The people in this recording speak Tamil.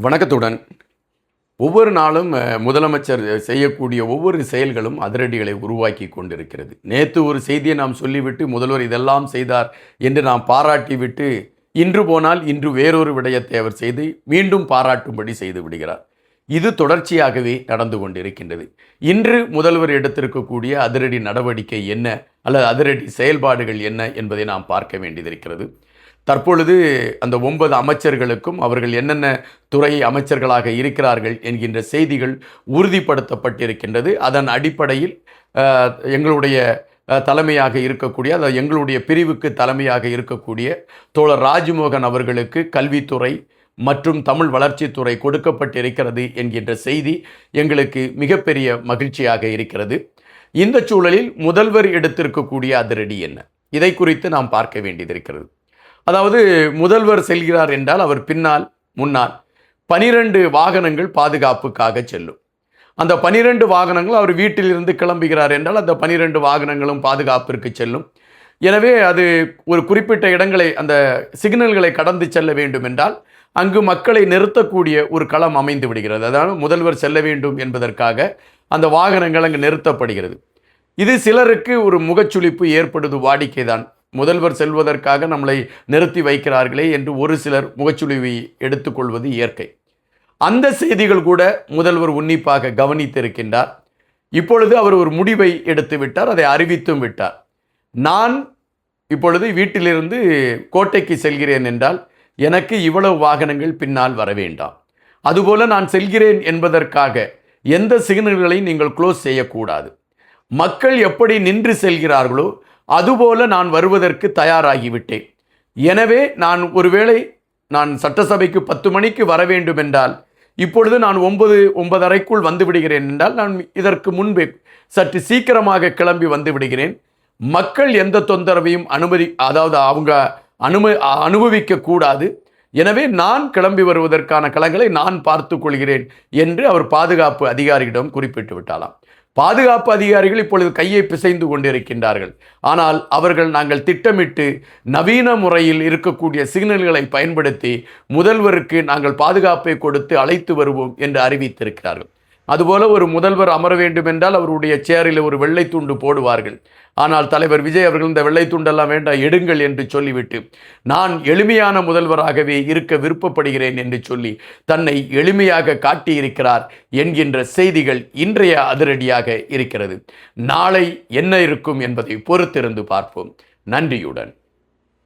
வணக்கத்துடன் ஒவ்வொரு நாளும் முதலமைச்சர் செய்யக்கூடிய ஒவ்வொரு செயல்களும் அதிரடிகளை உருவாக்கி கொண்டிருக்கிறது. நேற்று ஒரு செய்தியை நாம் சொல்லிவிட்டு முதல்வர் இதெல்லாம் செய்தார் என்று நாம் பாராட்டிவிட்டு இன்று போனால் இன்று வேறொரு விடயத்தை அவர் செய்து மீண்டும் பாராட்டும்படி செய்து விடுகிறார். இது தொடர்ச்சியாகவே நடந்து கொண்டிருக்கின்றது. இன்று முதல்வர் எடுத்திருக்கக்கூடிய அதிரடி நடவடிக்கை என்ன அல்லது அதிரடி செயல்பாடுகள் என்ன என்பதை நாம் பார்க்க வேண்டியதிருக்கிறது. தற்பொழுது அந்த 9 அமைச்சர்களுக்கும் அவர்கள் என்னென்ன துறை அமைச்சர்களாக இருக்கிறார்கள் என்கின்ற செய்திகள் உறுதிப்படுத்தப்பட்டிருக்கின்றது. அதன் அடிப்படையில் எங்களுடைய தலைமையாக இருக்கக்கூடிய அதாவது எங்களுடைய பிரிவுக்கு தலைமையாக இருக்கக்கூடிய தோழர் ராஜ்மோகன் அவர்களுக்கு கல்வித்துறை மற்றும் தமிழ் வளர்ச்சித்துறை கொடுக்கப்பட்டிருக்கிறது என்கின்ற செய்தி எங்களுக்கு மிகப்பெரிய மகிழ்ச்சியாக இருக்கிறது. இந்த சூழலில் முதல்வர் எடுத்திருக்கக்கூடிய அதிரடி என்ன, இதை குறித்து நாம் பார்க்க வேண்டியதிருக்கிறது. அதாவது முதல்வர் செல்கிறார் என்றால் அவர் பின்னால் முன்னால் 12 வாகனங்கள் பாதுகாப்புக்காக செல்லும். அந்த 12 வாகனங்கள் அவர் வீட்டிலிருந்து கிளம்புகிறார் என்றால் அந்த 12 வாகனங்களும் பாதுகாப்பிற்கு செல்லும். எனவே அது ஒரு குறிப்பிட்ட இடங்களை அந்த சிக்னல்களை கடந்து செல்ல வேண்டும் என்றால் அங்கு மக்களை நிறுத்தக்கூடிய ஒரு களம் அமைந்து விடுகிறது. அதாவது முதல்வர் செல்ல வேண்டும் என்பதற்காக அந்த வாகனங்கள் அங்கு நிறுத்தப்படுகிறது. இது சிலருக்கு ஒரு முகச்சுளிப்பு ஏற்படுவது வாடிக்கைதான். முதல்வர் செல்வதற்காக நம்மளை நிறுத்தி வைக்கிறார்களே என்று ஒரு சிலர் முகச்சுளிவை எடுத்துக்கொள்வது இயற்கை. அந்த செய்திகள் கூட முதல்வர் உன்னிப்பாக கவனித்திருக்கின்றார். இப்பொழுது அவர் ஒரு முடிவை எடுத்து விட்டார், அதை அறிவித்தும் விட்டார். நான் இப்பொழுது வீட்டிலிருந்து கோட்டைக்கு செல்கிறேன் என்றால் எனக்கு இவ்வளவு வாகனங்கள் பின்னால் வர வேண்டாம். அதுபோல நான் செல்கிறேன் என்பதற்காக எந்த சிக்னல்களை நீங்கள் க்ளோஸ் செய்யக்கூடாது. மக்கள் எப்படி நின்று செல்கிறார்களோ அதுபோல நான் வருவதற்கு தயாராகிவிட்டேன். எனவே நான் ஒருவேளை நான் சட்டசபைக்கு 10 மணிக்கு வர வேண்டும் என்றால் இப்பொழுது நான் 9:30க்குள் வந்து விடுகிறேன் என்றால் நான் இதற்கு முன்பே சற்று சீக்கிரமாக கிளம்பி வந்து விடுகிறேன். மக்கள் எந்த தொந்தரவையும் அவங்க அனுபவிக்க கூடாது. எனவே நான் கிளம்பி வருவதற்கான களங்களை நான் பார்த்து கொள்கிறேன் என்று அவர் பாதுகாப்பு அதிகாரியிடம் குறிப்பிட்டு விட்டாலாம். பாதுகாப்பு அதிகாரிகள் இப்பொழுது கையை பிசைந்து கொண்டிருக்கின்றார்கள். ஆனால் அவர்கள் நாங்கள் திட்டமிட்டு நவீன முறையில் இருக்கக்கூடிய சிக்னல்களை பயன்படுத்தி முதல்வருக்கு நாங்கள் பாதுகாப்பை கொடுத்து அழைத்து வருவோம் என்று அறிவித்திருக்கிறார்கள். அதுபோல ஒரு முதல்வர் அமர வேண்டும் என்றால் அவருடைய சேரில் ஒரு வெள்ளை துண்டு போடுவார்கள். ஆனால் தலைவர் விஜய் அவர்கள் இந்த வெள்ளை துண்டெல்லாம் வேண்டாம், எடுங்கள் என்று சொல்லிவிட்டு நான் எளிமையான முதல்வராகவே இருக்க விருப்பப்படுகிறேன் என்று சொல்லி தன்னை எளிமையாக காட்டியிருக்கிறார் என்கின்ற செய்திகள் இன்றைய அதிரடியாக இருக்கிறது. நாளை என்ன இருக்கும் என்பதை பொறுத்திருந்து பார்ப்போம். நன்றியுடன்.